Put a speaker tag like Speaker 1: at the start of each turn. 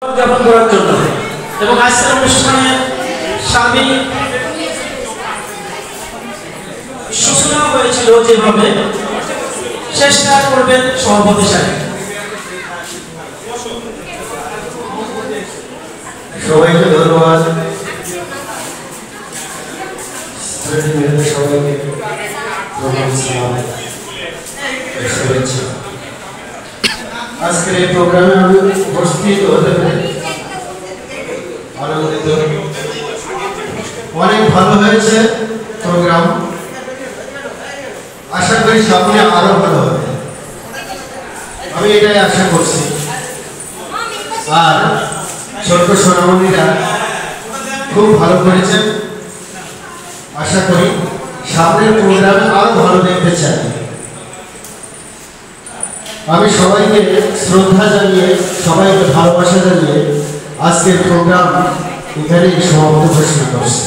Speaker 1: উদযাপন করার জন্য এবং আজকের অনুষ্ঠানে স্বামী সূচনা হয়েছিল যেভাবে চেষ্টা করবেন সভাপতি সাহেব।
Speaker 2: সবাইকে ধন্যবাদ। সবাইকে আজকের এই প্রোগ্রামে আমি উপস্থিত হতে পেরে আনন্দিত। অনেক ভালো হয়েছে প্রোগ্রাম, আশা করি সামনে আরো ভালো হবে, আমি এটাই আশা করছি। আর ছোট্ট সোনামণিরা খুব ভালো করেছেন, আশা করি সামনের প্রোগ্রামে আরো ভালো দেখতে চাই। আমি সবাইকে শ্রদ্ধা জানিয়ে, সবাইকে ভালোবাসা জানিয়ে আজকের প্রোগ্রাম এখানেই সমাপ্ত ঘোষণা করছি।